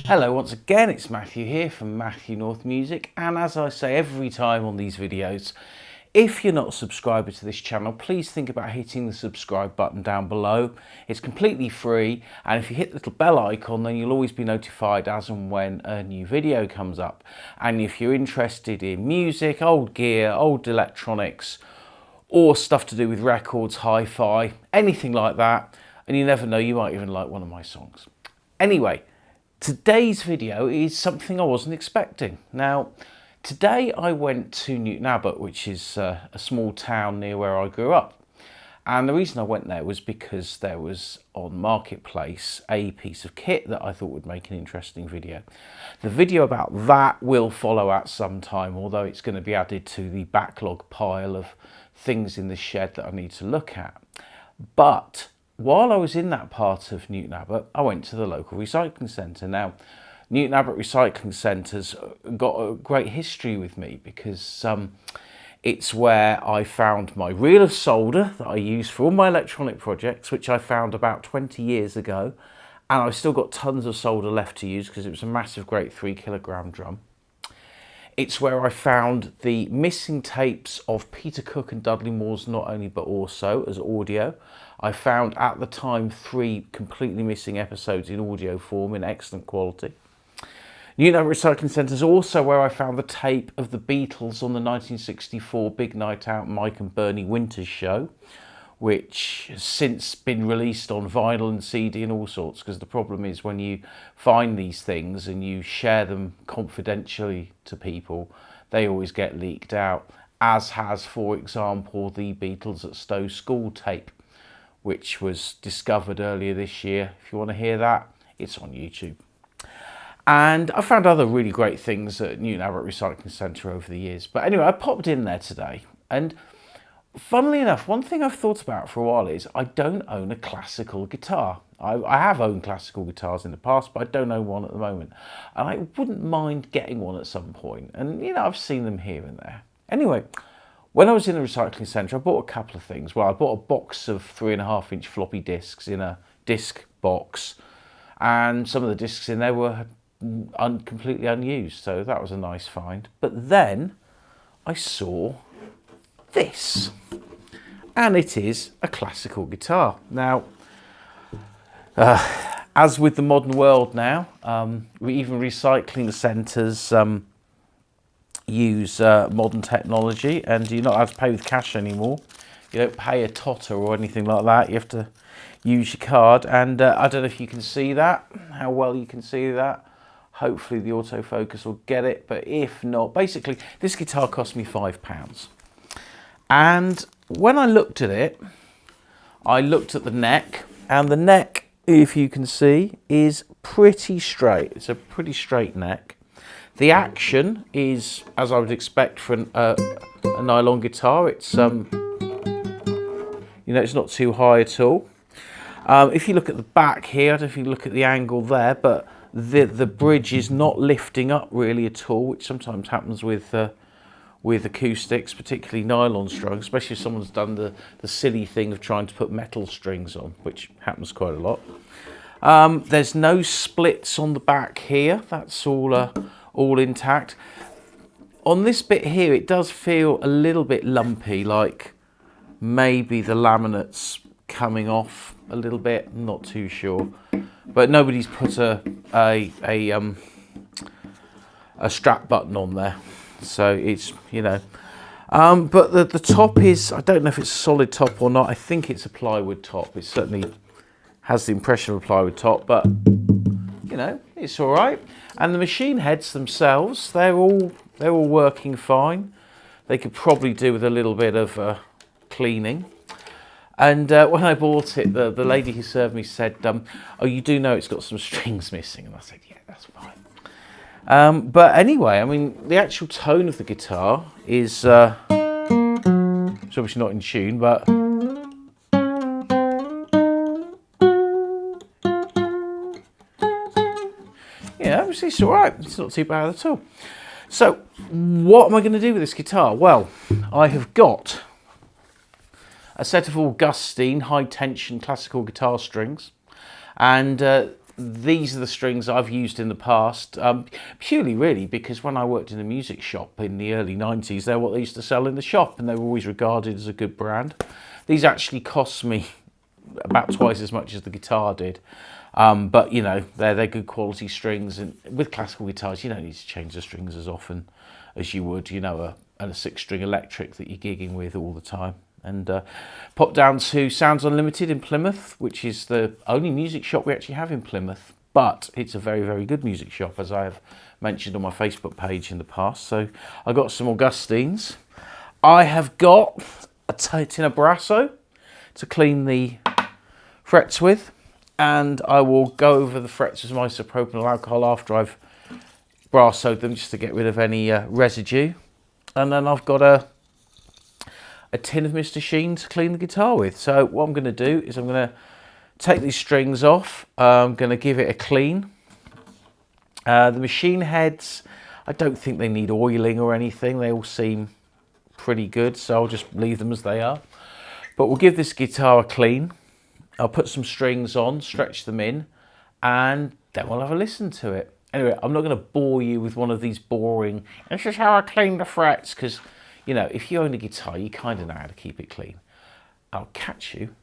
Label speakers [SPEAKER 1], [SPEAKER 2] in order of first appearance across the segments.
[SPEAKER 1] Hello, once again it's Matthew here from Matthew North Music, and as I say every time on these videos, if you're not a subscriber to this channel, please think about hitting the subscribe button down below. It's completely free, and if you hit the little bell icon, then you'll always be notified as and when a new video comes up. And if you're interested in music, old gear, old electronics, or stuff to do with records, hi-fi, anything like that, and you never know, you might even like one of my songs. Anyway, today's video is something I wasn't expecting. Now, today I went to Newton Abbot, which is a small town near where I grew up. And the reason I went there was because there was on Marketplace a piece of kit that I thought would make an interesting video. The video about that will follow at some time, although it's going to be added to the backlog pile of things in the shed that I need to look at. But while I was in that part of Newton Abbot, I went to the local recycling centre. Now, Newton Abbot Recycling Centre's got a great history with me because it's where I found my reel of solder that I use for all my electronic projects, which I found about 20 years ago. And I've still got tons of solder left to use because it was a massive, great 3-kilogram drum. It's where I found the missing tapes of Peter Cook and Dudley Moore's Not Only But Also as audio. I found at the time 3 completely missing episodes in audio form in excellent quality. Newton Abbot Recycling Centre is also where I found the tape of the Beatles on the 1964 Big Night Out Mike and Bernie Winters show, which has since been released on vinyl and CD and all sorts, because the problem is when you find these things and you share them confidentially to people, they always get leaked out, as has, for example, the Beatles at Stowe School tape, which was discovered earlier this year. If you want to hear that, it's on YouTube. And I found other really great things at Newton Abbot Recycling Centre over the years. But anyway, I popped in there today, and funnily enough, one thing I've thought about for a while is I don't own a classical guitar. I have owned classical guitars in the past, but I don't own one at the moment. And I wouldn't mind getting one at some point. And, you know, I've seen them here and there. Anyway, when I was in the recycling centre, I bought a couple of things. Well, I bought a box of 3.5-inch floppy disks in a disc box. And some of the discs in there were completely unused. So that was a nice find. But then I saw this. And it is a classical guitar. Now, as with the modern world now, even recycling centres use modern technology, and you're not allowed to pay with cash anymore. You don't pay a totter or anything like that. You have to use your card, and I don't know if you can see that, how well you can see that. Hopefully the autofocus will get it, but if not, basically this guitar cost me £5. And when I looked at it, I looked at the neck, and the neck, if you can see, is pretty straight. It's a pretty straight neck. The action is, as I would expect for a nylon guitar, it's you know, it's not too high at all. If you look at the back here, I don't know if you look at the angle there, but the bridge is not lifting up really at all, which sometimes happens with acoustics, particularly nylon strings, especially if someone's done the silly thing of trying to put metal strings on, which happens quite a lot. There's no splits on the back here. That's all intact. On this bit here, it does feel a little bit lumpy, like maybe the laminate's coming off a little bit. I'm not too sure, but nobody's put a strap button on there, so it's, you know. But the top is, I don't know if it's a solid top or not. I think it's a plywood top. It certainly has the impression of a plywood top, but you know, it's all right. And the machine heads themselves, they're all working fine. They could probably do with a little bit of cleaning. And when I bought it, the lady who served me said, "Oh, you do know it's got some strings missing?" And I said, "Yeah, that's fine." But anyway, I mean, the actual tone of the guitar is it's obviously not in tune, but yeah, obviously it's all right. It's not too bad at all. So what am I going to do with this guitar? Well, I have got a set of Augustine high tension classical guitar strings, and these are the strings I've used in the past, purely really because when I worked in a music shop in the early 90s, they're what they used to sell in the shop, and they were always regarded as a good brand. These actually cost me about twice as much as the guitar did, but you know, they're good quality strings, and with classical guitars you don't need to change the strings as often as you would, you know, a 6-string electric that you're gigging with all the time. And pop down to Sounds Unlimited in Plymouth, which is the only music shop we actually have in Plymouth, but it's a very, very good music shop, as I have mentioned on my Facebook page in the past. So I got some Augustines. I have got a tin of Brasso to clean the frets with, and I will go over the frets with some isopropyl alcohol after I've Brassoed them, just to get rid of any residue. And then I've got a tin of Mr. Sheen to clean the guitar with. So what I'm going to do is I'm going to take these strings off. I'm going to give it a clean. The machine heads, I don't think they need oiling or anything. They all seem pretty good, so I'll just leave them as they are. But we'll give this guitar a clean. I'll put some strings on, stretch them in, and then we'll have a listen to it. Anyway, I'm not going to bore you with one of these boring, this is how I clean the frets, because, you know, if you own a guitar, you kind of know how to keep it clean. I'll catch you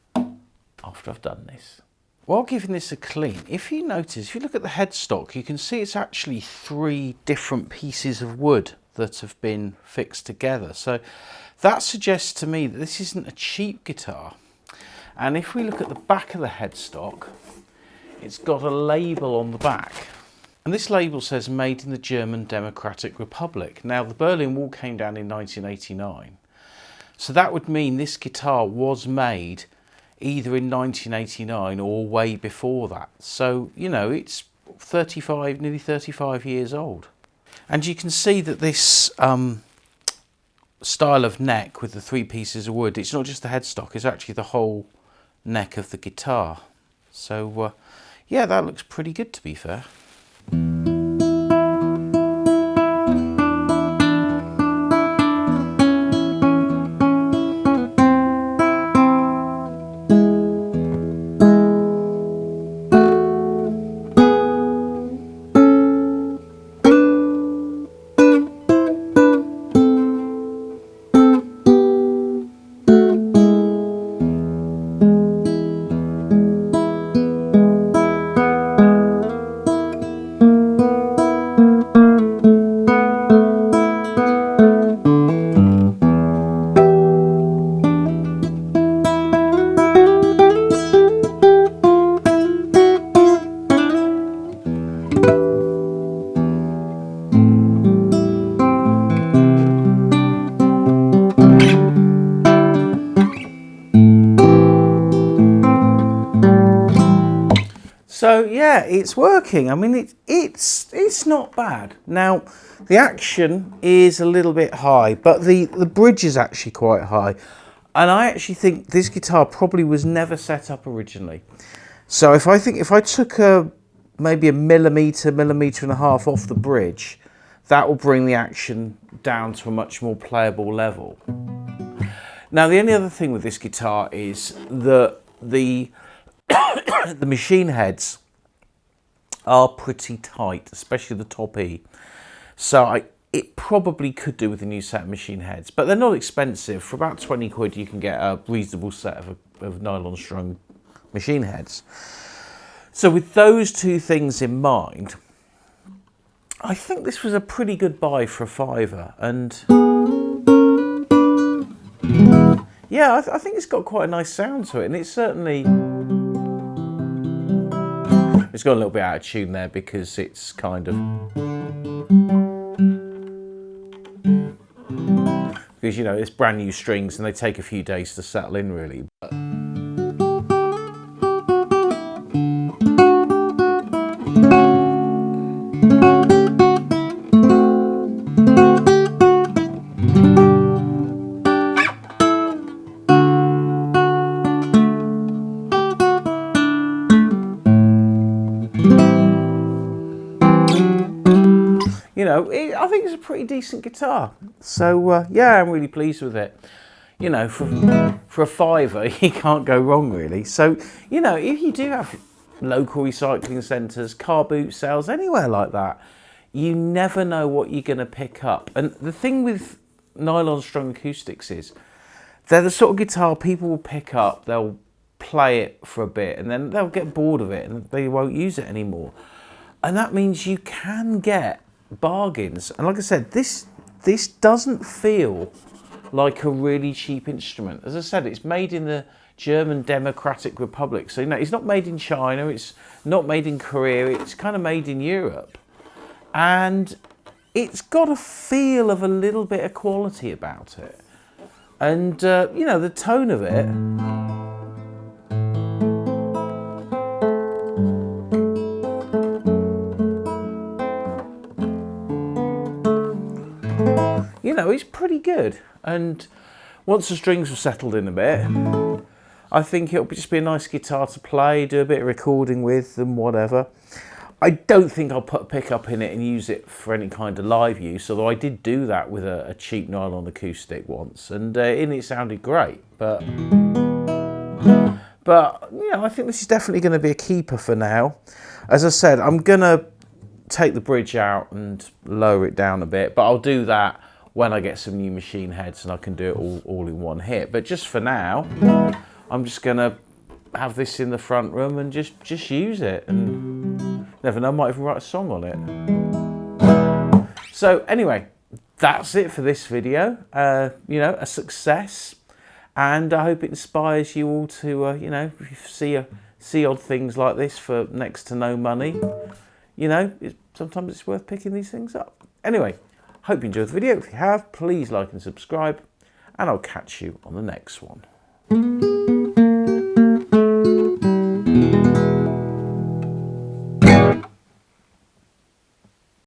[SPEAKER 1] after I've done this. While giving this a clean, if you notice, if you look at the headstock, you can see it's actually 3 different pieces of wood that have been fixed together. So that suggests to me that this isn't a cheap guitar. And if we look at the back of the headstock, it's got a label on the back. And this label says made in the German Democratic Republic. Now, the Berlin Wall came down in 1989. So that would mean this guitar was made either in 1989 or way before that. So, you know, it's nearly 35 years old. And you can see that this style of neck with the 3 pieces of wood, it's not just the headstock, it's actually the whole neck of the guitar. So, yeah, that looks pretty good, to be fair. So yeah, it's working. I mean, it's not bad. Now, the action is a little bit high, but the bridge is actually quite high. And I actually think this guitar probably was never set up originally. So if I took maybe a millimetre and a half off the bridge, that will bring the action down to a much more playable level. Now, the only other thing with this guitar is that the machine heads are pretty tight, especially the top E. So it probably could do with a new set of machine heads, but they're not expensive. For about 20 quid, you can get a reasonable set of nylon strung machine heads. So with those 2 things in mind, I think this was a pretty good buy for a £5. And yeah, I think it's got quite a nice sound to it, and it's certainly... It's got a little bit out of tune there because it's kind of... Because, you know, it's brand new strings and they take a few days to settle in, really. But... You know, I think it's a pretty decent guitar. So, yeah, I'm really pleased with it. you know, for a fiver, you can't go wrong really. So, you know, if you do have local recycling centres, car boot sales, anywhere like that, you never know what you're going to pick up. And the thing with nylon strung acoustics is they're the sort of guitar people will pick up, they'll play it for a bit and then they'll get bored of it and they won't use it anymore. And that means you can get bargains. And like I said, this doesn't feel like a really cheap instrument. As I said, it's made in the German Democratic Republic. So, you know, it's not made in China, it's not made in Korea, it's kind of made in Europe. And it's got a feel of a little bit of quality about it. And, you know, the tone of it, you know, it's pretty good. And once the strings were settled in a bit, I think it'll just be a nice guitar to play, do a bit of recording with and whatever. I don't think I'll put a pickup in it and use it for any kind of live use, although I did do that with a cheap nylon acoustic once, and it sounded great. But you know, I think this is definitely going to be a keeper for now. As I said, I'm going to take the bridge out and lower it down a bit, but I'll do that when I get some new machine heads and I can do it all in one hit. But just for now, I'm just going to have this in the front room and just use it, and never know, I might even write a song on it. So anyway, that's it for this video. You know, a success, and I hope it inspires you all to you know, if you see odd things like this for next to no money, you know, sometimes it's worth picking these things up. Anyway, hope you enjoyed the video. If you have, please like and subscribe, and I'll catch you on the next one.